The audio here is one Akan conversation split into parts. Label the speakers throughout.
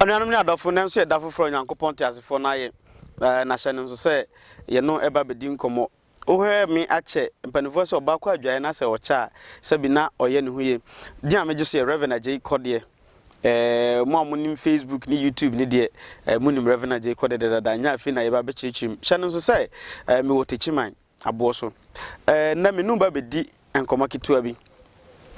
Speaker 1: Onuanom ni adofo nanso ye dafo fro Nyankopon te asefo na ye na hye no so se ye no eba bedi nkomo ohwe mi ache mpanifo se obakọ adwaye na se ocha se bi na oye ne huye di ameje so ye Reverend J Kodie mo amunim Facebook ni YouTube ni de munim Reverend J Kodie da nya afi na ye ba be chichim hye no so se mi wotechiman abo so na me no ba bedi nkomo kitua bi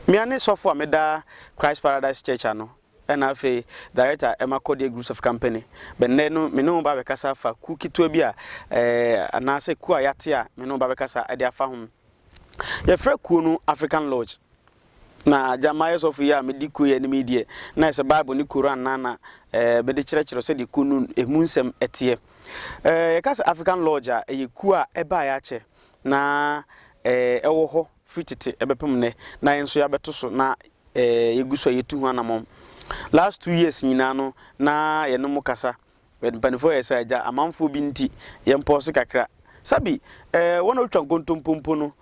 Speaker 1: mi ane sofo ameda Christ Paradise Church ano and afi director Emma Kodie Groups of Company ben no me no ba be kasa fa ku kitua bi a anase ku a yate a me no ba be kasa ade afa ho ye fra ku no African Lodge na jamayes of ya me di ku ye ni medie na se Bible ni Quran na be de kire se di ku no emunsem etie ye kasa African Lodge a ye ku a e ba ya che na ewo ho fitete ebepem ne na enso ya beto so na yeguso yetu ho anamom last 2 years nyina no na ye no mukasa benpanifo ye sa ja amanfo bi nti ye mposo kakra sabi wona otwa nkontompompo no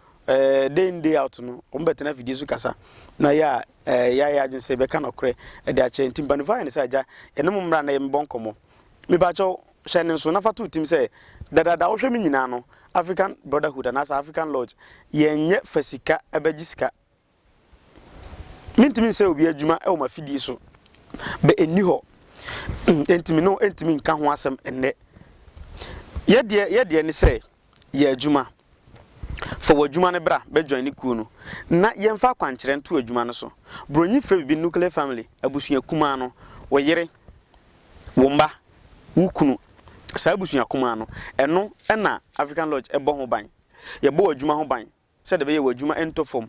Speaker 1: day out no ombetena video su kasa na ya adwen se be ka nokre de a che nti benpanifo ye sa ja ye no mmra na ye mbonkomo me ba cho hye nso na fatu tim se dada wo hwe me nyina no African Brotherhood and as African Lodge yenye fasika ebejisika mintimi se obi adwuma e o mafidi so be eni ho entimi nka ho asem enne ye ne se ye adwuma for wadwuma ne bra be join ni ku no na yemfa kwankere nto adwuma no so bronyi fra bi nuclear family abusua kuma no wo yere wo mba wo kunu sa abusua kuma no eno na African Lodge ebo ho ban ye bo adwuma ho ban se de be ye wadwuma ento fom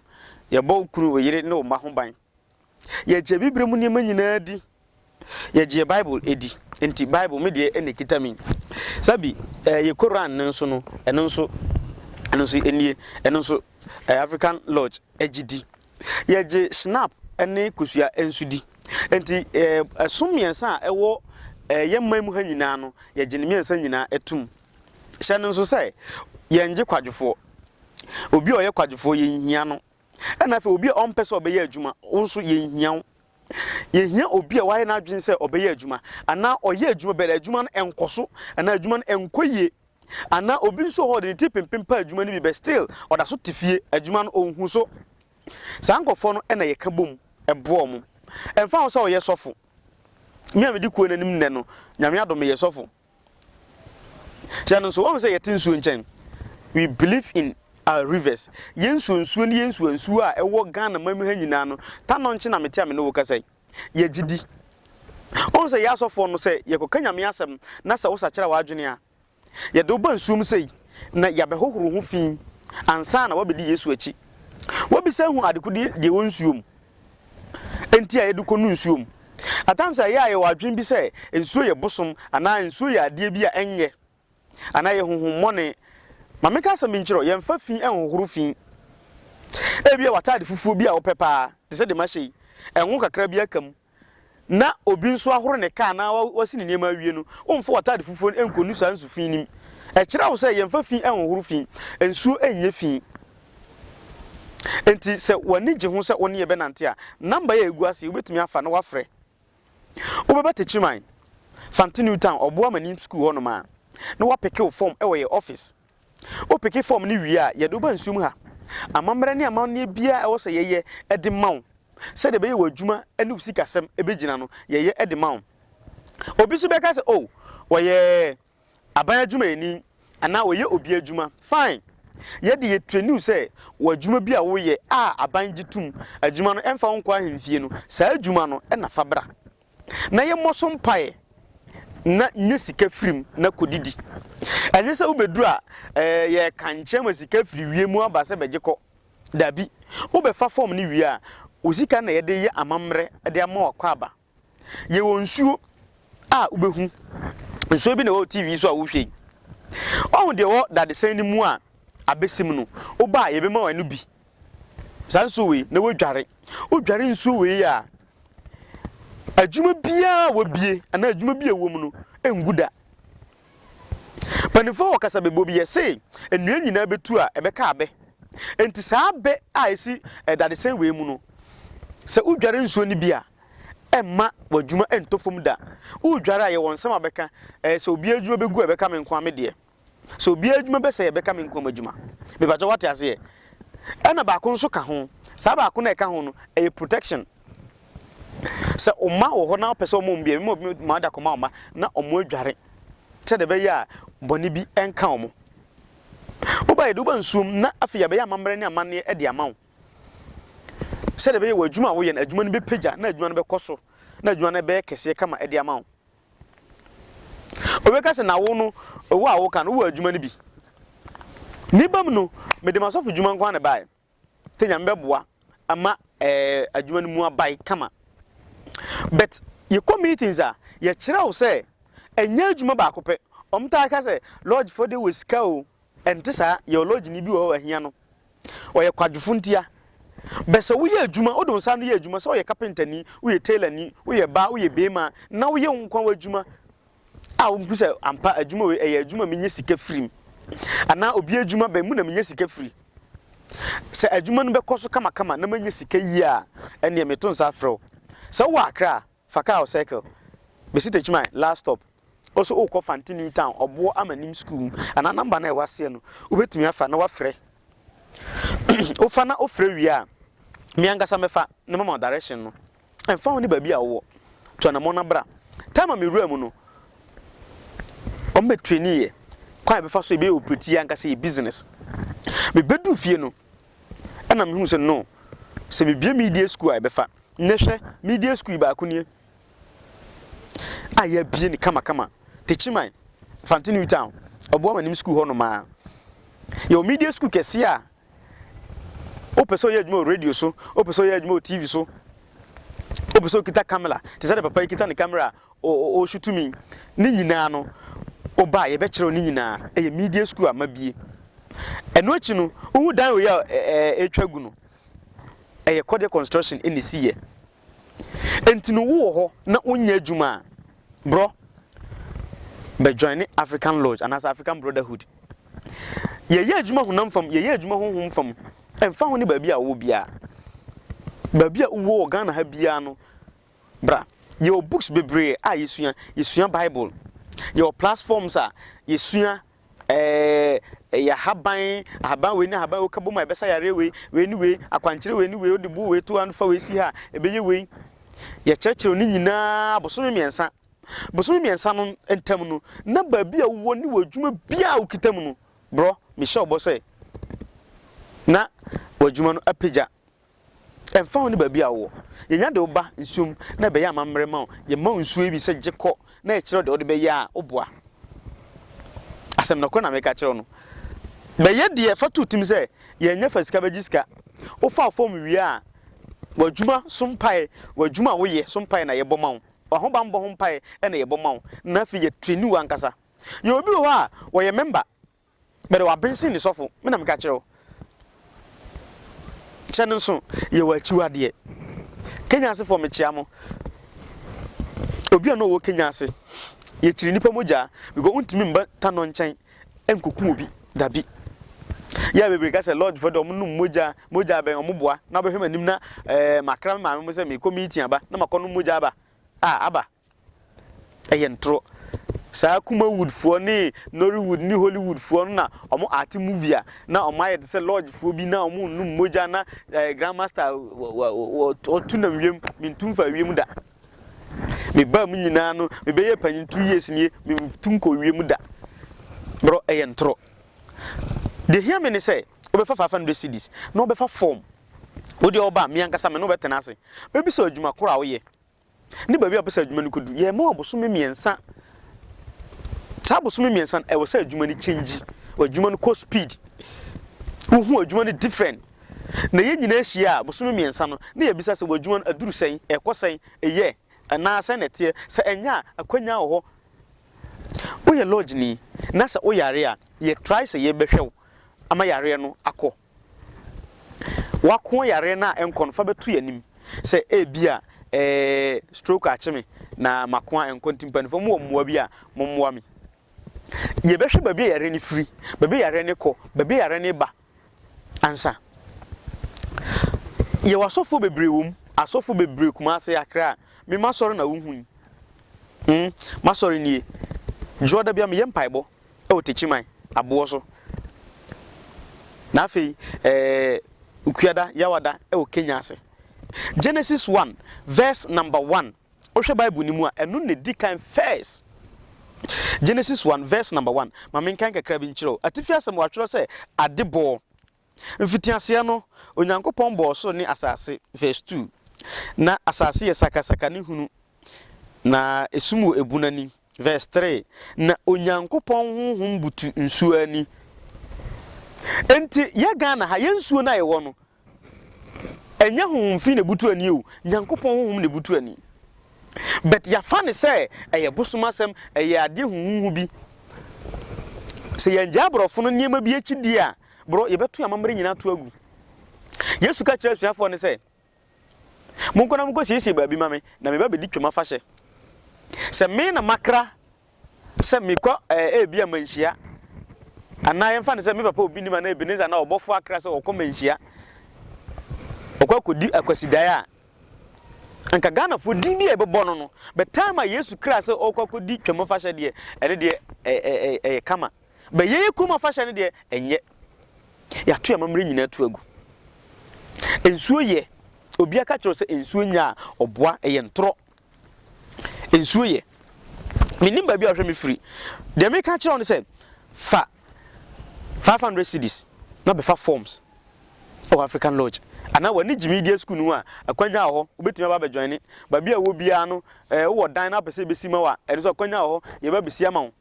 Speaker 1: ye bo kunu wo yere ne wo mba ho ban ye je bibre mu niam nyina di ye je Bible edi enti Bible me de ene kitamin sabi ye Quran nso no eno nso enie eno nso African Lodge ejidi ye je snap ene kusua ensudi enti asummiensa ewo ye mamu ha nyina no ye je ne miensa nyina etum hye nso sai ye nje kwadwefo obi oye kwadwefo ye nhia no na fa obi a ompese obeye adwuma nso ye nhia obi a waye na adwen se obeye adwuma ana oye adwuma bele adwuma no enkoso ana adwuma no enkoye ana obi nso ho de tipempempa adwuma no bi be still oda so tifie adwuma no onhu so sankofo no na ye ka bom ebo mu emfa ho se oye sofo mi amedi kuo nanim ne no nyame adom ye sofo janu so wo se ye tinsuo nchen we believe in our rivers yensuonsuo ni yensuonsuo a ewo Ghana mamu ha nyina no ta no nche na mete ame no wo kasai ye gidi on se ya sofo no se ye kokanyame asem na se wo sakira wa adwene a ye do ba nsuom sei na ya be hohoro ho fin ansa na wabedi Yesu achi wabisa hu adekudi de wonsuom enti a ye duko no nsuom atamsa ya ye wadwen bi se nsuo ye bosom ana nsuo ye ade bi a enye ana ye honhom mone mameka asem nchiro ye mfa fin enhohoro fin ebia watade fufuo bi a opepa te se de mahye enwo kakra bi akam na obi nso ahoro ne ka na wasi ne niam awie no omfo watade fufuo enkonu sansu fin nim e kira wo se ye mfa fin enhohoro fin ensuo enye fin enti se wani je ho se woni ye benante a number ye egu ase obetumi afa na wafre obeba techiman Fantinu town oboa manim school hono ma na wapeke wo form e wo ye office o peke form ni wi a ye do ba nsum ha amamre ne amanne bia e wo se ye ede mawo se de be ye wadwuma ene usika sem e begina no ye ede mawo obi so be ka se oh wo ye aban adwuma eni ana wo ye obi adwuma fine ye de ye train se wadwuma bi a wo ye a aban gitum adwuma no emfa wonko ahemfie no sa adwuma no e na fabra na ye moso mpae na nyesika frim na kodidi anye se ubedru a ye kanche masika firi wiemu aba se begeko dabi ubefa form ni wi a osika na ye de ye amamre de ama wakwa aba ye wonsuo a ubehu nsuo bi na wo TV so a wo hwe ohun de wo da de san ni mu a abesim no uba ye be ma wanu bi sanso we na wo dware nsuo we ya adwuma bia wo bie ana adwuma bia wo mu no enguda panifo wakasa bebo bi yese enua nyina betu a ebeka abe enti saa abe a esi dade sen we mu no se udware nsuo ni bia emma wadwuma entofom da wo dwara ye won sam abeka so obi adwuma begu ebeka me nko ame de so obi adwuma be se ebeka me nko adwuma me ba jo what ase ena ba ko nso ka ho sa ba ko na ka ho no protection se oma wo ho na pese omo mbia me ma da koma oma na omo adware se de be ya boni bi enka omo wo ba ye do ba nsum na afi ya be ya mamre ne amane e de amawo se de be ye wadwuma wo ye na adwuma no be pagya na adwuma no be koso na adwuma no be kese kama e de amawo obeka se na wo no wo a wo ka no wo adwuma no bi ni bam no me de masofu adwuma nko na bae tenya mbeboa ama adwuma no mu abai kama but ye meetings a ye kire wo se enya adwuma ba ko pe omta ka se lodge for the wiska o ente sa ye lodge ni bi wo ahia no o ye kwadwufo ntia bese wo ye adwuma o don sa no ye adwuma so ye carpenter ni wo ye tailor ni wo ye ba wo ye bema na wo ye nkwa wa adwuma a wo mpuse ampa adwuma we ye adwuma menye sika free ana obi adwuma ba mu na menye sika free se adwuma no be koso kama kama na menye sika yi a ene me ton sa frɛ se wo akra faka cycle be sit achima last stop also o ko fanti new town obo amanim school ana number na e wase no obetumi afa na wafrɛ o fa na o frɛ wi a mi angasa mefa na mama direction no emfa ho ni ba bi a wo to na mo na bra time me room no o me trainee ye kwa be fa so be operate angasa e business me bedu fie no ana me hu se no se me bia media school a be fa nehwe media school ba akunie aya bie ni kama kama techiman fanti new town obo amanim school ho no ma yo media school kese a o peso ye adwuma radio so o peso ye adwuma TV so o peso kita camera te say papa kita ni camera o shoot me ni nyina no o ba ye be kire ni nyina e media school amabie eno achi no hu dan we ya etwagu no e Kodie construction eni siye entinu wo ho na onya adwuma bro be join African Lodge and as African Brotherhood ye adwuma honam fam ye adwuma honhom fam emfa ho ni ba bia wo bia ba bia wo Ghana ha bia no bra your books bebre a yesua Bible your platforms a yesua ya haban we ni haban o kabo mai besa yare we ni we akwankyere we ni we odibu we to anfa we si ha ebeye we ye kyerkyere ni nyina bosomi miensa no entam no na ba bia wo ni wadwuma bia o kitam no bro me sure bo say na wadwuma no apagya emfa ho ni ba bia wo ye nya de oba nsum na be ya mamre ma ye ma nsu e bi se gikọ na e kyerɛ de ode be ya oboa asem na ko na me ka kyerɛ no be ye de fatu tim se ye nya fasika ba gisika o fa form wi a wadwuma sompae wadwuma wo ye sompae na ye boma wo ho ba mbo ho mpae e na ye boma wo na fi ye treni wo ankasa ye obi wo a wo ye member but wa bensin ni sofo me na me ka kyerɛ wo channel so ye wa chiwade Kenya ase for me chiamo obi a no wo Kenya ase ye chiri nipa moja because untimi mba tano nkyɛn enkoku obi dabi ya bebre ka se lord for do mu moja ben omoboa na be hwema nim na makra ma me se me committee aba na makono moja aba aba ntro sa kuma wood for ni Nollywood ni Hollywood for na omo art movie a na omo aye se lodge for bi na omo num moja na grandmaster o tunam wiem mintum fa wiem da me ba mu nyina no me be ye panyin 2 years ni me tunko wiem da bro ntro de hear me ne say obefa 500 cedis na obefa form wo de oba me ankasa me no betena ase be bi so adwuma kora wo ye ni ba bi abesa adwuma ni kodu ye ma oboso me miensa taboso me miensa e wo say adwuma ni change adwuma no co speed wo hu adwuma ni different na ye nyina ahia boso me miensa no na ye bisa se adwuma aduru sen e kosen eye na senete se enya akwanya wo ho ye lodge ni na se wo yare a ye try se ye behwew ama yare no akọ wako yare na enkon fa betu yanim se bia stroke achime na mako enkon timpanfo mo mmoa bi a mommoa mi ye behwe ba bi yare ni free ba bi yare ni kọ ba bi yare ni ba ansa ye wasofo bebre wom asofo bebre kuma ase akra me masori na wuhu masori nie joda bia me yempaebo e o techiman abo so na afei ukuada yawada e o Kenya ase Genesis 1 verse number 1 ohwe Bible ni mu a enu ne di kan first Genesis 1 verse number 1 ma men kan kakra bi nkyerɛ atifi asɛm wa twero sɛ adebɔ mfitiase no onyankopɔn bɔ so ne asase verse 2 na asase yɛ sakasaka ne hunu na esumu ebunani verse 3 na onyankopɔn honhom butu nsuo ani enti ya Ghana ha yensuo na yɛwɔ no enya honhom fi ne butu ani o nyankopɔn honhom ne butu ani but ya fa ne sɛ ɛyɛ bosomasɛm ɛyɛ ade honhom bi sɛ yɛn jabrɔfo no niema bi akidi a bro yebeto amamre nyina to agu Yesu ka kyerɛ suafo ne sɛ monkona monko siesie baabi ma me na me ba bedi twema fa hye sɛ me na makra sɛ mekɔ bia manhia ana yɛmfa ne sɛ me papa obi ni ma na Ebeneza na obɔfo akra sɛ okɔ manhia okɔ kodi akwasidae a anka Ghana fo din bi ebebɔ no no but time a Yesu kra sɛ okɔ kodi twema fa hye de ɛne de kama ba yeye kuma fa hye ne de enye ya to amamre nyina to agu ensuo ye obi aka kyerɛ sɛ ensuo nya ɔboa ɛyɛ ntoro ensuo ye menim ba bi a hwɛ me free de me ka kyerɛ on sɛ fa 500 cedis na be fa forms of African Lodge ana wani media school no a akwanya ho obetumi ba join ne ba bi a wo bia no wo dan na pese besi ma wa ɛne so akwanya ho ye ba besi ama wo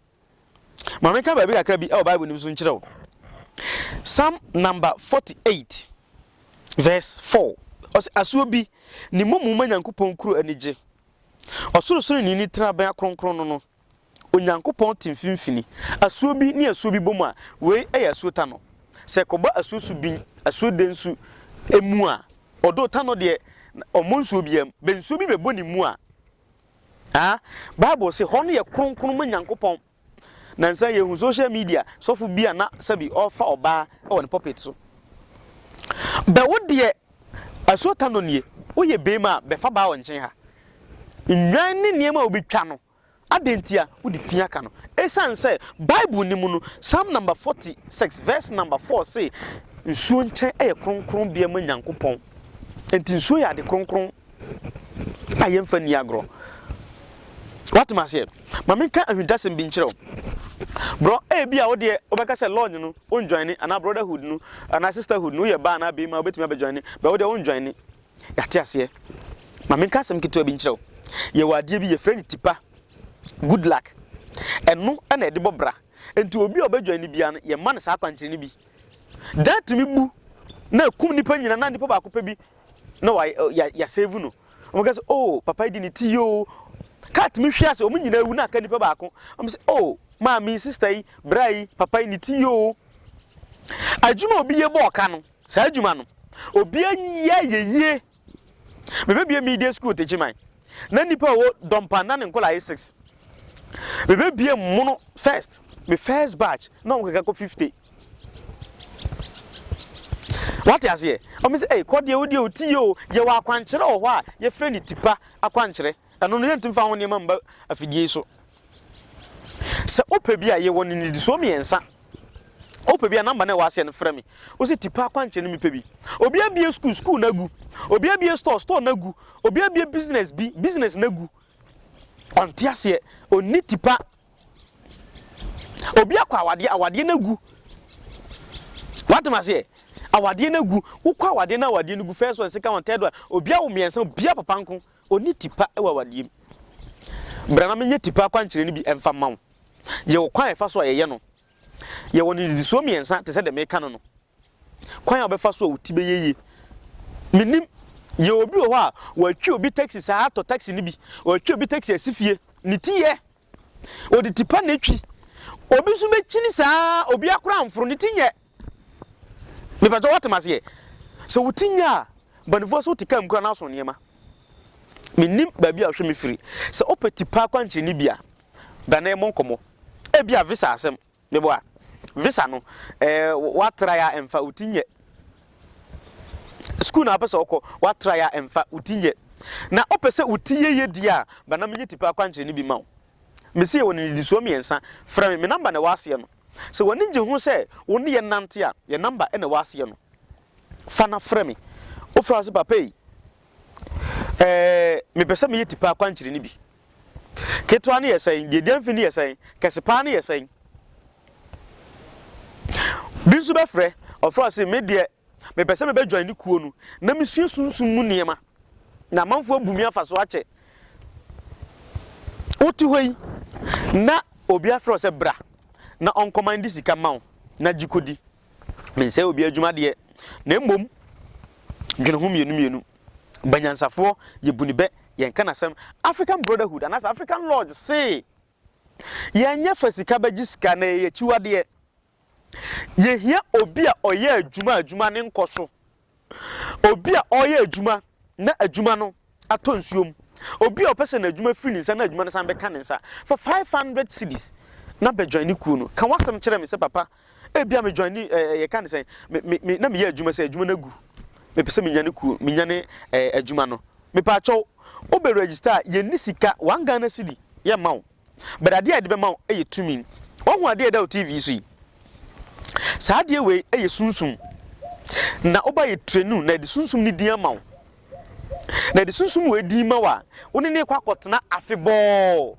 Speaker 1: ma me ka ba bi kakra bi e Bible nim so nkyerɛ wo Psalm number 48 verse 4 asuo bi ni momu manyankopɔn kuro anigye osorosoro ni tra ban kronkron no onyankopɔn timfimfini asuo bi ni asuo bi bomu a we ɛyɛ asuo ta no sɛ kɔba asuo su bi asuo densu emu a odo ta no de omonsuo bi am bensuo bi bebo ni mu a Bible say hɔ no yɛ kronkron manyankopɔn nansa ye hu social media sofu bia na sabi ofa oba e won puppet so be wo de asuota no nie wo ye be ma be fa ba wo nchen ha nwan ne niema obitwa no adentia wo de fia ka no esan say Bible ni mu no Psalm number 46 verse number 4 say nsuo nchen e kronkron bia ma nyankopon enti nsuo ya de kronkron ayemfa ni agro what ma say ma menka ahwidasem bi nkyerɛw bro bia wo de obeka se lodge no on join ana brotherhood no ana sisterhood no ye ba na be ma obetumi be join ba wo de on join yate ase ma menka sem kito bi nkyerɛw ye wade bi ye friend tipa good luck eno na e de bobra enti obi obe join bia no ye ma ne sa akwankyere ni bi that mi bu na kum nipa nyina na nipa ba ko pa bi na wa ya save no obeka se oh papa di ni ti yo cat mi hwiase o nyina ewu na aka nipa ba ko am say oh Mami sister yi brai papa ni ti yo adwuma obi ye bo ka no sa adwuma no obi anya yeye bebe bia media school techiman na nipa wo dompa na ne nkola 6 bebe bia mono first me first batch na wo kaka ko 50 what you say o me say eh Kodie wo de o ti yo ye wa akwankyere o ho a ye frɛ ni tipa akwankyere eno no yentim fa ho ne mamba afidie so se opa bi a ye woni ni di so miensa opa bi a number na wase no frɛ me o se tipa akwankyere no mi pa bi obi abie school na gu obi abie store na gu obi abie business na gu onti ase oni tipa obi akwa awade na gu what am I say awade na gu ukwa awade na gu first one second one third one obi awo miensa obi papa nko oni tipa e wa awade brana menye tipa akwankyere no bi emfa mawo ye kwan efa so ye no ye woni di so miensa te se de me ka no kwan obefa so wuti be yeye minim ye obi wo ha watwi obi taxi sa ato taxi ni bi watwi obi taxi asifie ni tiye odi tipa na twi obi so be chini sa obi akora amforo ni tinye me ba do what mase ye so wutinya banifo so tikam kura na so niema minim ba bi a hwe me firi se opeti pa kwanche ni bia da na monkomo e bia visa asem me bo a visa no watra ya emfa utinye school na pese okọ watra ya emfa utinye na opese utie ye dia ba na menye tipa akwankyere ni bi ma wo mesi ye woni di so miensa fra me number na wase no se woni nje hu se woni ye nante a ye number na wase no fa na fra me o fra se papa yi me pese me ye tipa akwankyere ni bi ketwa ne yesen gedian fi ne yesen kesepa ne yesen binsu be frɛ ofra se me de me pese me be join ni kuo no na me sue sunsun mu niema na manfo abumi afa so ache oti hoyi na obi afro se bra na on command sika mawo na jikodi me se obi adwuma de na mmom dwene ho mienu banyansafo ye bunibe yen kana sam African Brotherhood and as African Lodge say yenya fasika bagi sika na ye chiwade ye hia obi a oye adwuma ne nkoso obi a oye adwuma na adwuma no atonsuom obi a opese na adwuma free nsa na adwuma no san be ka nsa for 500 cedis na be join ni ku no kan wasem kire me se papa e bia me join ni ye ka nsa me na me ye adwuma se adwuma na gu me pese me nyane ku me nyane adwuma no me pa cho o be register ye ni sika 1 Ghana cedi ye mawo but ade ade be mawo e ye tumi o hu ade da TV so yi sa ade we e ye sunsun na oba ye trenu na de sunsun ni dia mawo na de sunsun we di mawa woni ne kwa kotena afebo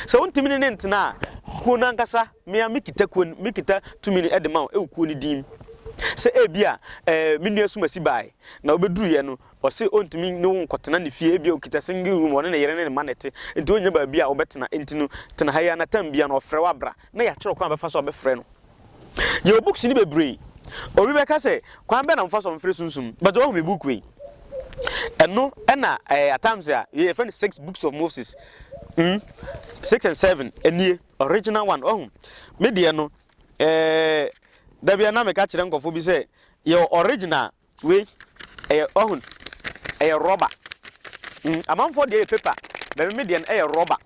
Speaker 1: so wontimi ne ntena kuo na nkasa me mikita tumi ne ede mawo e kuo ni dim se ebia menu asumasi bai na obeduru ye no o se ontimi ne won kotena ne fie ebia okita single room one ne yere ne manete enti onya ba bia obetena enti no tena haya na tambia na ofre wabra na ya kire kwa befa so obefre no ye books ni bebre obi be ka se kwan be na mfa so mfre sunsum but o me book we eno na at times you find 6 books of Moses 6 and 7 enie original one oh me de no da bia na me ka kire nkofo bi say your original we ohun rubber amanfo de paper da me de rubber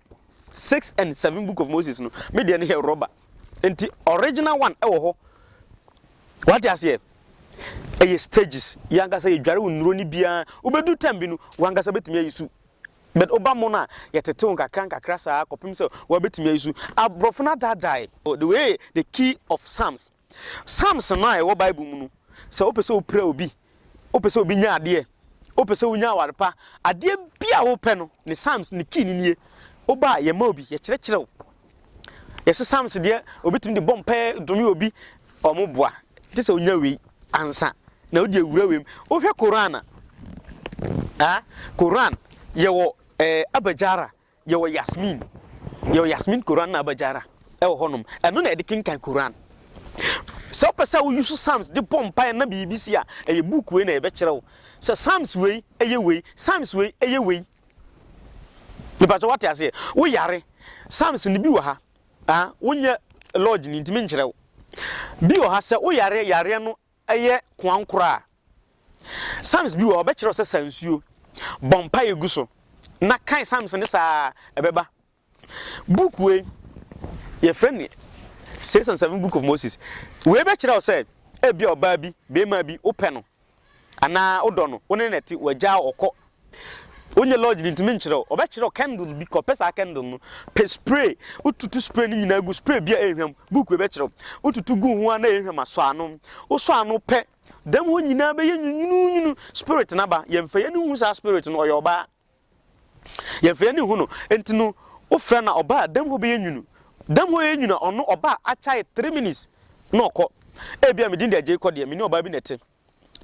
Speaker 1: 6 and 7 book of Moses no me de no rubber enti original one ho what you say stages yanga say dware wonuro ni bia obedu time no wanga say betumi ayisu but obamo na yetete won kakra saa kopim say wa betumi ayisu abrofo na dadai the way the key of Psalms na wo Bible mu no say opese opra obi opese obi nya ade opese onya awarepa ade bia wo pe no ne Psalms ne key ni nie oba ye ma obi ye kirekire yes Psalms de obetumi de bompe domi obi omoboa tese onya wi ansa na odi ewura wem o hwe Quran Quran ye wo abajara ye wo Yasmin Quran na abajara e wo honom eno na edikin kan Quran so pesa wo use Psalms de pompa na BBC a e book we na e be kirewo so Psalms we eye we Psalms we eye we me pa to what ya say wo yare Psalms ni bi wo ha wonye lodge ni ntimi nkirewo bi wo ha se wo yare no eye kwankura Psalms bi wo obekire se sansuo bompa eguso na kan Psalms ne sa ebeba book we ye friend 6 and 7 book of Moses we bekire se e bi oba bi be ma bi ope no ana odo no woni neti waja okọ onye lodge ni ntimi nkyerɛ obɛkyerɛ candle bi ko pesa candle no pe spray ututu spray ni nyina gu spray bia ehwam book we bɛkyerɛ ututu gu ho ana ehwam aso ano wo so ano pɛ dem ho nyina be nyunu spirit na ba yemfa ye ni hu sa spirit no oyoba yemfa ye ni hu no enti no wo fra na oba dem ho be nyunu dem ho ye nyunu ono oba achai 3 minutes na okɔ e bia me din de agye kɔ de me ni oba bi nete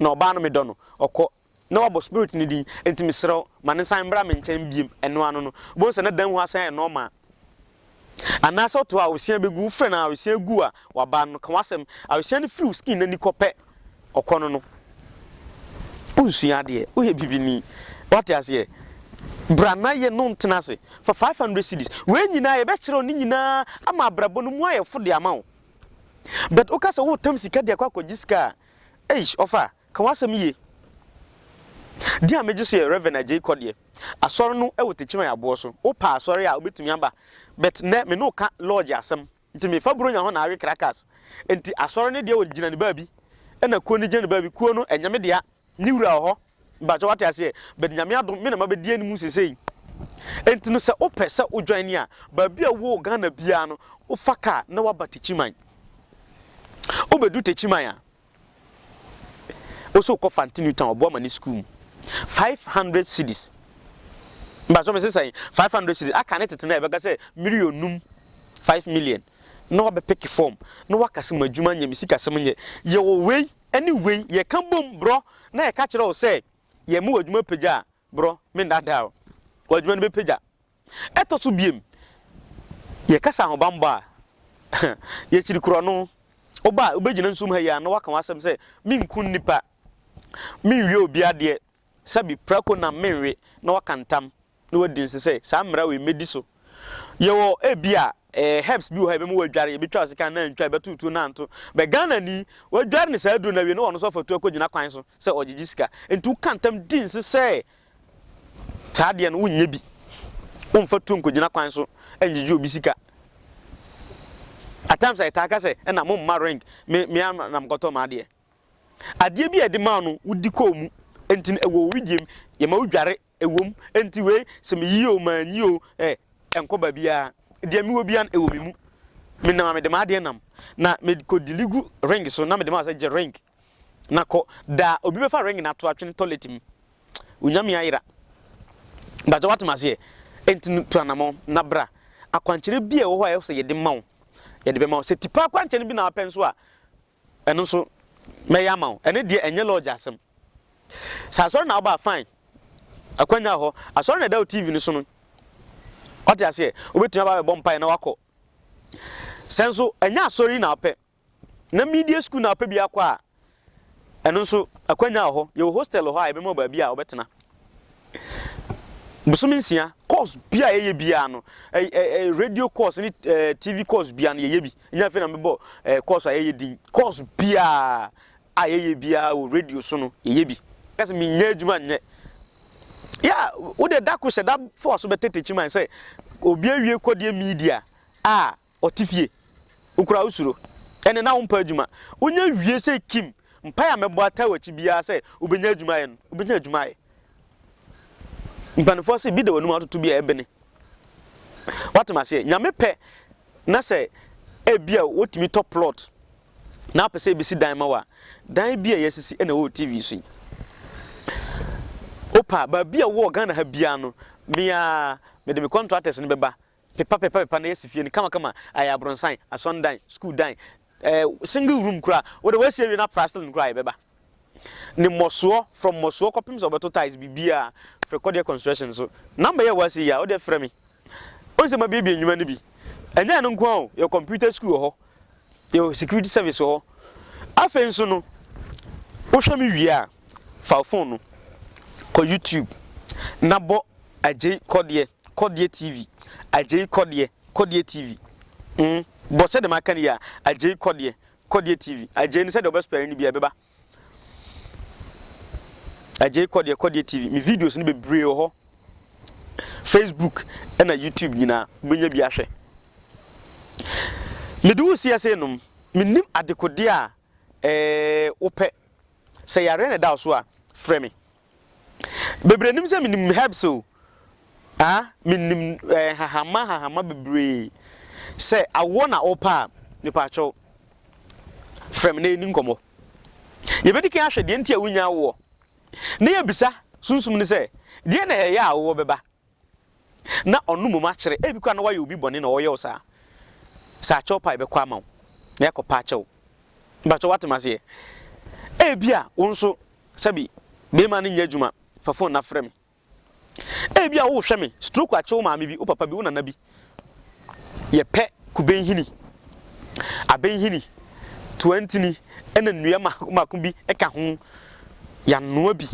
Speaker 1: na oba no me dɔ no okɔ na wabo spirit ni di enti misro mane san bra me nkyɛn biem eno ano no bo se na dan hu asan no ma ana so to a wosia begu frɛ na wosia gu a waba no kan wasɛm a wosia ne free skin na ni kɔpɛ ɔkɔ no unsua de o ye bibini what you say brana ye no ntenase for 500 cedis we nyina ye be kyerɛ ni nyina ama brabo no mu ayefo de ama wo but o ka se wo tam sika de akwa jiska offer kan wasɛm ye dia meji so ye Reverend J Kodie asori no e wotechima ya bo so o pa asori a obetumi aba but ne me no ka lodge asem nti me fa bronya ho na awe crackers enti asori ne dia wo gina ne baabi e na kuo ne gina ne baabi kuo no enyame dia ni wura ho ba jo wate ase be nyame adom me na mabedi animu sesei enti no se opese odwan ni a ba bia wo Ghana bia no wo faka na waba techiman obedu techiman a oso ko fantinu town obo mani school 500 cedis ba so me say 500 cedis aka ne tete na e be ga say million 5 million no be pick form no wakase madwuma nya misika sem nye ye wo wei anyway ye kan bom bro na ye ka kire wo say ye mu wadwuma pagya bro me ndada wadwuma no be pagya eto so biem ye kasa ho bamba ye chiri kuro no oba obegina nsum ha ya no waka wasem say minkun nipa minwe obi ade sabi prako na menwe na waka ntam na wadin say sa mra we medi so ye wo ebia helps bi wo ha be mu wadware be twa sika na ntwa be tutu na nto be Ghana ni wadware ni sa du na we no wono so fatu akogina kwan so se ogigi sika entu kantam din se taade no wonye bi wonfatu nkogina kwan so engigi obi sika at times I taka say na mo ma ring me na mkoto ma ade ade bi ede ma no wudi ko mu enti ewo widiem ye ma wudware ewom enti we se me yi o ma nyi o enkoba bia de mi wo bia ewo mi mu me na me de ma de nam na me ko diligu ring so na me de ma say je ring na ko da obi be fa ring na to atwene toilet mi unyame ayira ba jo watma se enti to anamo na bra akwankere bia wo ho ayo se ye de mawo ye de be mawo se tipa akwankere bi na apenso a eno so me ya mawo ene de enye lodge asem sa so na oba fine akwanya ho asoro na da TV ni so no ote ase obetuma ba bompai na wako senso enya asori na ape na media school na ape bia kwa eno so akwanya ho ye hostel ho a be mo ba bia obetena busuminsia course bia ye bia no radio course ni TV course bia no ye bi nya fe na me bo course a ye din course bia a ye bia o radio so no ye bi kasi mi nya adwuma nye ya wo de da ko se da force be tetechi man say obi awie Kodie media a otifie ukura usuro ene na wo mpa adwuma wonya wie say kim mpa ya mebo ata wachi bia say obenya adwuma ye no obenya adwuma ye mpanfo say bi de wonu atoto bia ebene watima say nyame pe na say e bia wotimi top plot na pese bi si dan ma wa dan bia yesisi ene wo TV so opa ba bia wo Ghana ha bia no mia me de me contractors ne beba pepa na yesifie ni kama aya bronsan asondan school dan single room kura wo de wasie wi na plastic kura e beba ni moso from moso kopim so beto ties bibia for Kodie construction so number ya wasi ya wo de frɛ me onse ma bibia nwuma ne bi enya no nko o your computer school ho your security service ho afen so no wo hwa me wi a fa phone no ko YouTube nabo ajay Kodie TV ajay Kodie TV bo se de maka ni ya ajay Kodie TV ajay ni se de obespere ni bia beba ajay Kodie TV mi videos ni bebre ho Facebook na YouTube nyina benya bi ahwe me do sia se no minim adekode a ope se yare na da so a frame bebre nim se minim help so minim hahama bebre se awo na opa nipa cho frame na eni nkomo ye bedi kan ahwe de ntia wunya wo na ye bisa sunsum ni se de na ye ya wo beba na onum ma kire e bi kwa na wa ye obi bone na wo ye osa sa chopa be kwa ma na yakopa chew ba cho watima se e bia wonso sabi be ma ni nya adwuma fa phone na frame e bia wo hwe me stroke a chew ma me bi o papa bi wo na bi ye pe kuben hini aben hini 20 ni ena nnua maku bi eka ho ya noa bi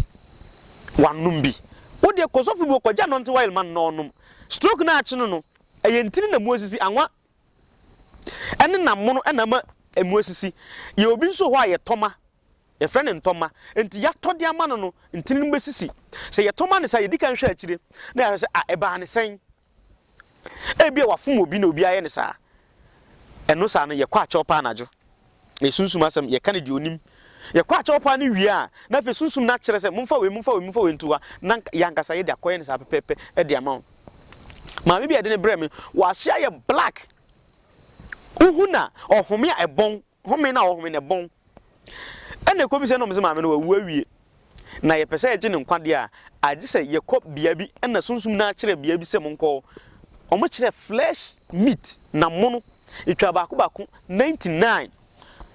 Speaker 1: wanum bi wo de kosofu bi okogya no nte while man no nom stroke na ache no eye ntini na muosisi anwa ene na mono ena ma emuosisi ye obi nso ho aye toma ye friend ntoma enti ya tode ama no ntini mbesisi se ye toma ne sa ye dika nhwe akire na ya se eba ne sen e bia wafom obi na obi aye ne sa eno sa no ye kwa chopa anajo e sunsum asem ye kan di onim ye kwa cha opa ni wi a na fe sunsum na kire se momfa we ntuwa na yankasa ye de akoye ne sa pepepe e de amount ma bi de ne bre me wa hia ye black uhuna ohome a ebon home na ohome ne bon ene ko bi se no me se ma me no wa awie na ye pese ye ne nkwade a agi se ye kop bia bi ena sunsum na kire bia bi se monko omo kire flesh meat na mono itwa baako 99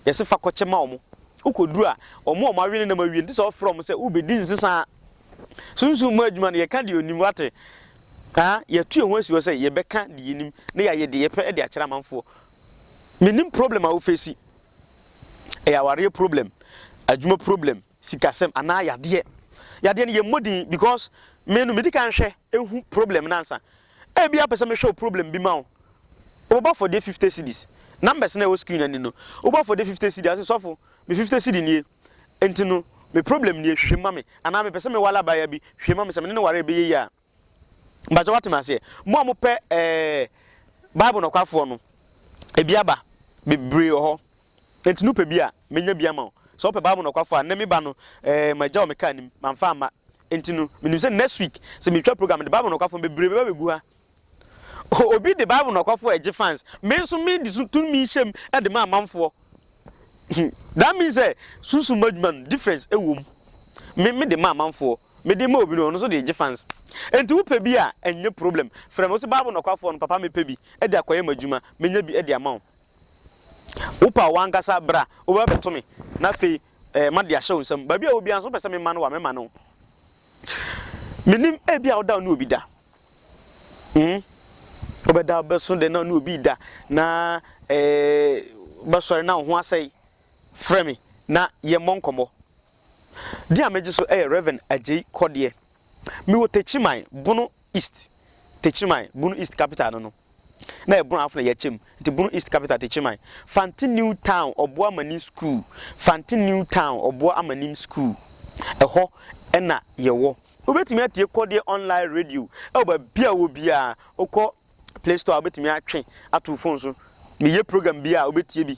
Speaker 1: yesi fa koche ma omo ukoduru a omo awie na ma wie nti so from se ubedi nsesa sunsum ma adwuma ne ye ka de onim wate ye tu ehun asi wo se ye beka de yenim na ya ye de ye pe de akira manfo menim problem a wo face e aware problem adwuma problem sikasem ana yade ne ye modi because me no medical hwe ehu problem na ansa e bia pese me hwe problem bi ma wo oba for the 50 cedis numbers na wo screen ani no oba for the 50 cedis ase sofo me 50 cedis nie enti no me problem nie hwe ma me ana me pese me wala ba ya bi hwe ma me se me ne ware be ye ya mbajo watemase mo pe bible no kwafo no ebiaba bebre ho enti no pe bia menya bia ma so pe bible no kwafo a na me ba no maja o me ka nim manfa ama enti no menim se next week se me twa program the bible no kwafo bebre be begu ha obi the bible no kwafo eje fans me so me di tun mi shem e de ma manfo that means susu madman difference ewom me de ma manfo me de ma obi no so de eje fans enti wo pe bi a enye problem frem wo se bible no kwafo no papa me pe bi e de akoye madwuma menya bi e de ama wo pa wankasa bra wo ba beto me na fe ma de ahye nsam ba bi a obi anso pese me ma no wa me ma no menim e bi a oda no obi da obeda beso de na no obi da na basore na ho asai frame na ye monkomo dia meji so Reverend Ajay Kodie mi wo Techimai Bunu East Techimai Bunu East capital no na e bunu afna ye chem nti Bunu East capital Techimai Fanti New Town Obo Amani School Fanti New Town Obo Amani School eho na ye wo obetimi atie Kodie online radio e ba bia wo bia okọ Play Store obetimi atwe ato phone so me ye program bia obetie bi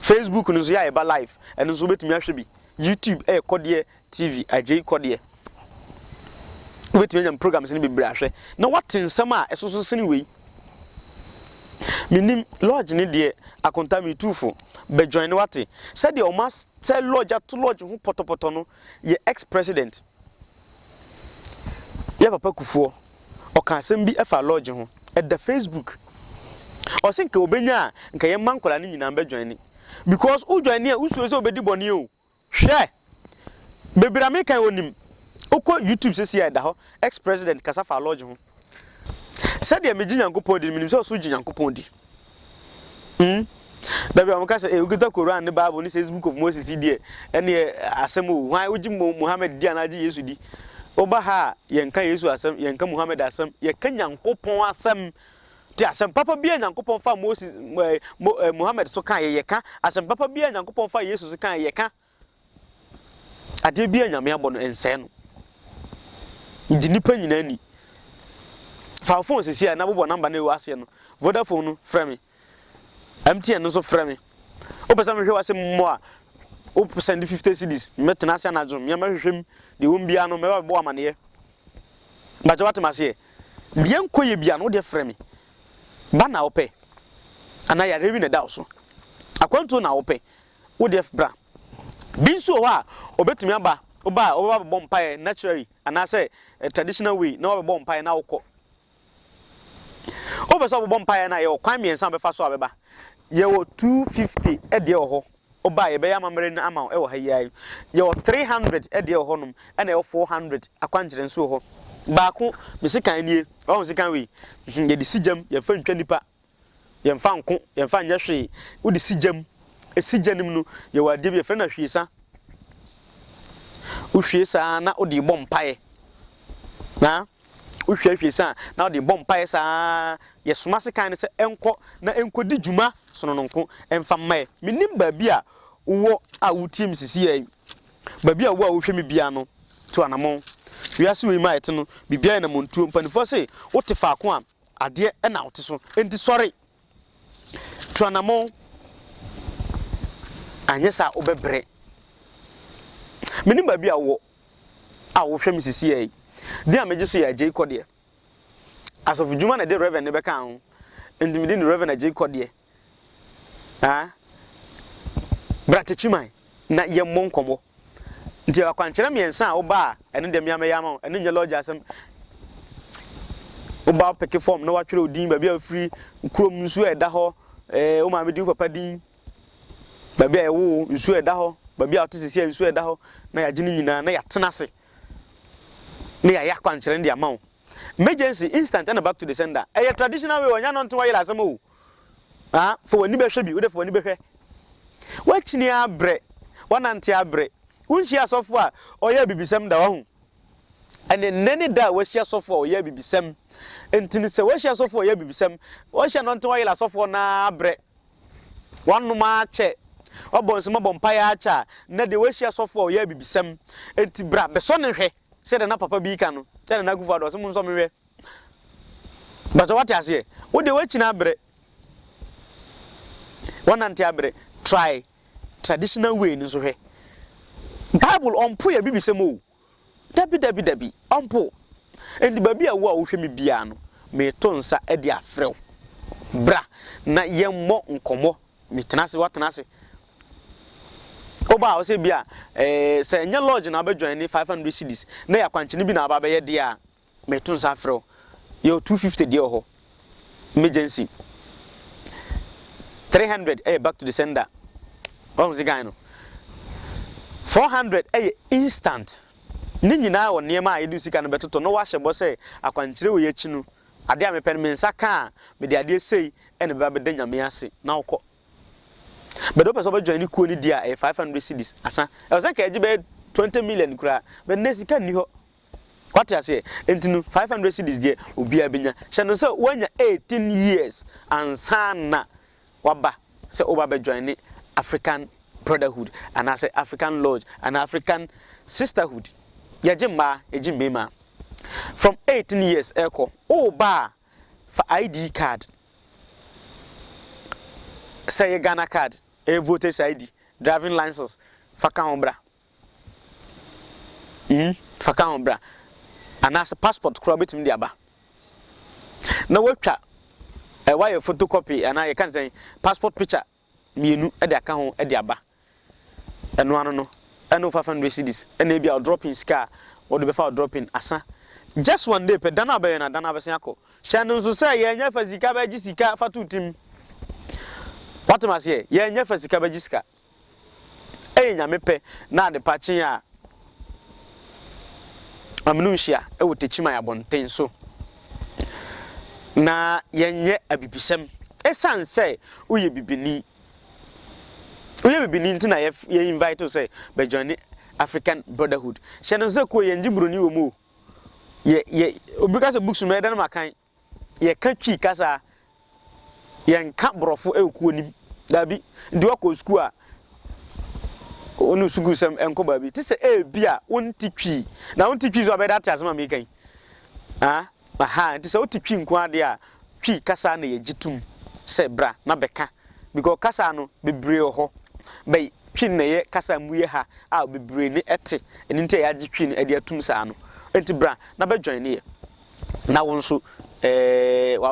Speaker 1: Facebook no so ya eba live eno so obetimi ahwe bi YouTube Kodie TV Ajay Kodie obetimi nyam programs ni bebre ahwe na watensam a esoso sene wei minim lodge ni de akonta mi tufo be join wate said the almost tell lodge to lodge hu potopoto no ye ex president ye papa kufuo o kan asem bi efa lodge ho at the Facebook o think obenya nka ye mankola ni nyina be join ni because u join ni e usuo se obedi boni o hwe bebira me kan onim oko YouTube se sia da ho ex president kasafa lodge ho said the meji nyankopon di minim se so ji nyankopon di da bia mka se ugita Quran ne Bible ni Facebook of Moses di ene asem o hwan uji Muhammad di anaji Yesu di oba ha yenka Yesu asem yenka Muhammad asem ye ka nyankopon asem ti asem papa bia nyankopon fa Moses Muhammad so kan ye ka asem papa bia nyankopon fa Yesu so kan ye ka ade bia nyame abono ense no ndi nipa nyina ni fa phone sisi na bobo number na ewa ase no Vodafone no frɛ me MTN no so frɛ me o pesa me hwe wase mo a o send 50 cedis metena ase na dwom me ma hwehwem de wo mbia no me ba bo amane ba je watemase de enkoye bia no de frɛ me ba na opɛ ana ya rewi na da so akwanto na opɛ wo de bra bi so wa obetumi aba oba bom pae naturally ana say traditional way na oba bom pae na wokɔ oba so bom pae na ye kwan miensa be fa so abeba ye wo 250 e de ho oba ye be ya mamre na ama e wo ha yi ye wo 300 e de ho nom e na ye 400 akwanjire nso ho baako misikan nie o misikan we ye di sijam ye fa ntwa nipa ye mfa nko ye mfa nya hwe wo di sijam esijanim no ye wa de be fa na hwesa uhwesa na odi bom pae na uhwehwesa na odi bom pae sa ye soma se kan se enko na enko di djuma sono nonko emfa mmae minim ba bia wo a wutim sisi ai ba bia wo a wo hwe me bia no to anamon wiase we ma ete no bibia na montuo mpanifo se wote faako a ade e na wote so enti sorry to anamon anyesa obebre me ni ba bi awo hwe me sisi yi di a meje so ya je Kodie asofu juma na de reverend ne be kan ho ndimidi ni reverend je Kodie brate chimai na ye monkomo nti akwankyere miensa a oba ene dem ya meyama ene nye lodge asem oba peke form na watwere odin ba bia free krom nsu eda ho o ma medi papa din ba bia ewo nsu eda ho ba bia otesese nsu eda ho na ya gine nyina na ya tenase na ya akwankyere ndi ama emergency instant and back to the sender traditional way onya no nto wa yira asem o for wani be hwe bi wo de for wani be hwe wachini abre wanante abre unshi asofo a oya bibisem da wahu ene nene da washi asofo oya bibisem entini se washi asofo oya bibisem washi no nte wayela asofo na abre wanuma che obonsema bompa ya acha na de washi asofo oya bibisem enti bra beso ne hwe se de na papa bi ka no se de na gufa do se mun so mewe bato wate ase wo de wachina abre wanante abre try traditional way ni so hwe Bible onpo ya bibisem o dabi onpo endi babi a wo a wo hwe me bia no me to nsa e de afrew bra na yemmo nkomo me tenase watenase oba o se bia se nya lodge na abadwan ni 500 cedis na ya kwankyene bi na aba ye de a me to nsa afrew yo 250 de ho emergency 300 back to the sender. What was the guy no? 400 instant. Ni nyina wo niema a yedu sika no betoto no wa hyebo say akwankyere wo yachi no. Ade a me pen me nsaka me de ade sei ene ba beda nyame ase na wokọ. Bedo person ba join ni kuo ni dia 500 cedis asa. E was ka ejibe 20 million kura. Be na sika ni ho. What you say? Entinu 500 cedis die obi abenya. Hye no say wanya 18 years ansana waba say oba be join ni African brotherhood and I say African lodge and African sisterhood. Yajimba, ejimbema. From 18 years eko. Oh ba for ID card. Say Ghana card, voters ID, driving license, fakaombra. Fakaombra. And as a passport crobit in the aba. No webchat. A wire photocopy and I can say passport picture. Mienu e de aka ho e de aba eno ano no eno 500 cedis ene bia dropping scar or the before dropping asa just one day pe dana ba na dana besen akọ hye no so say ye nya fasika ba gi sika fatutim what must ye nya fasika ba gi sika nya mepe na de pachen a amnu hia e wotechima ya bonten so na ye nye abibisem esan say uye bibini we be ninti na ye invite to say be join African brotherhood sheno ze ko ye njibroni wo mu ye obikase books me dan makan ye ka twi kasa ye nka brofo ekuo nim dabi ndi wako school a onu sugu sem enko ba bi ti se bia wonti twi na wonti twi zo be dat asema me kan aha ti se wonti twi nko ade a twi kasa na ye gitum se bra na beka because kasa no bebre ho bay twin na ye kasa muye ha a bebre ni ete eni nte ya gi twin ade atum sa no enti bra na be join ne na wonso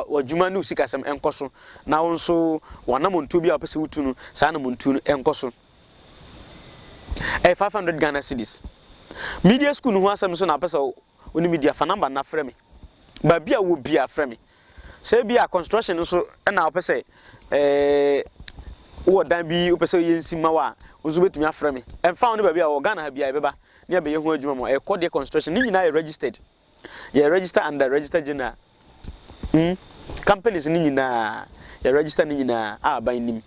Speaker 1: wadwuma no sikasem enkoso na wonso wanamontu bia opese wutu no sa na montu no enkoso 500 Ghana cedis media school no ho asem so na pesa oni media fa number na frɛ me ba bia wo bia frɛ me say bia construction so na opese wo dan bi opese yensima wa ozu betumi afrɛ me emfa woni ba bia wo Ghana ha bia ebeba ne be yehu adwuma mo Kodie construction ni nyina registered ye register under register general companies ni nyina ye register ni nyina ban nim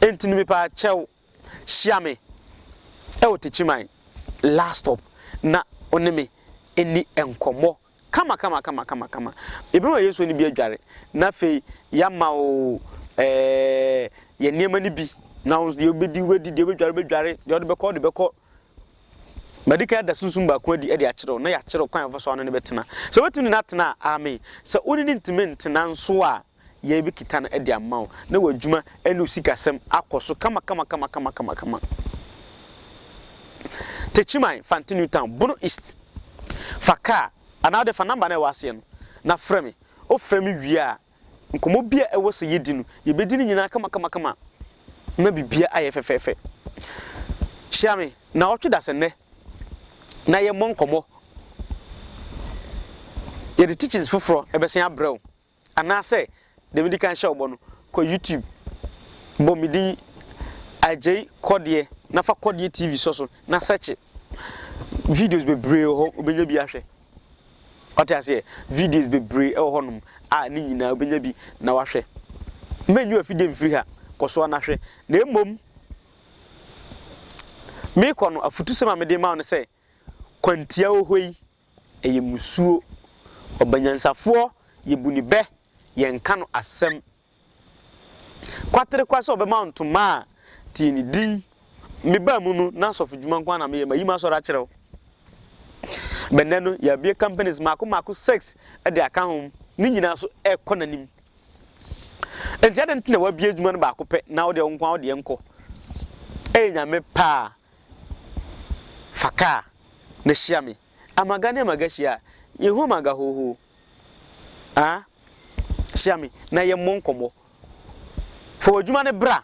Speaker 1: enti ni me pa chew hia me e wo techiman last stop na oneme eni enkomo kama ebe ma yeso ni bi adware na fe yama o ye niema ni bi na ye obedi wedi de bedware de beko medika da sunsun ba ko di e de akere na ya akere kwan fa so no ne betena so wetumi na tena amen so oni ni ntime na nso a ye bi kita na e de amaw na wadwuma enu sikasem akoso kama Techimai Fantinu Town Bono East Faka another fa number na wase no na frɛ me o frɛ me wi a nkomo bia ɛwɔ se yedi no ye bedi ni nyina kama na bibia ayɛ fɛfɛfɛ hyia me na ɔtwe da sene na ye mon komo ye the teachings foforo ebesen abrɛw ana sɛ the medical show bo no ko YouTube bo midi ajay Kodie na fa Kodie TV so na search videos be brave ho obenya bi ahwɛ ɔte ase videos be brave ɛwɔ honum a ni nyina obenya bi na wahwɛ menyu afide mfiri ha kɔso na hwɛ na emom me kono afutu sema me de ma no sɛ kwantia ohoi eye musuo obanyansafo ye bunibɛ ye nka no asɛm kwatere kwase obema ntoma tie ni din me ba mu no na sofu djuma nkwa na me ma yima so ra kyerɛw benne no ya bie companies mako 6 e de aka hom ni nyina so e kɔ nanim enti ade ntena wa bie djuma no ba ko pɛ na wo de nkwa wo de nkɔ e nyame pa faka na hyia me amagane magashia yehu maga hoho hyia me na ye monkomo fo adwuma ne bra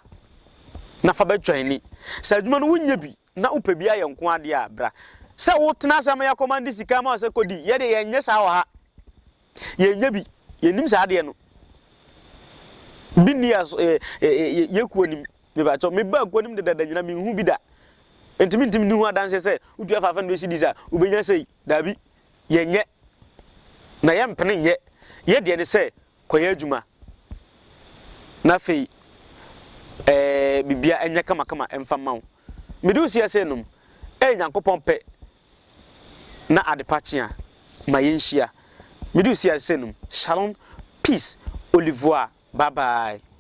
Speaker 1: na fa betwan ni sa adwuma no wunya bi na upa bi aye nko ade a bra se wo tena asama ya command sika ma se kodi ye de ye nye sa wo ha ye nya bi ye nim sa ade no bi ni as ye kuonim me ba cho me ba kuonim de dada nyina me hu bi da entimi ni hu adanse se udu afa no si disa ubenya sei dabi ye nye na ye mpene nye ye de ne se koye adwuma na fei bibia enya kama emfa mawo medu sia se num nyankopon pe na adepache a ma yenhia medu sia se num shalom peace olivoa bye bye.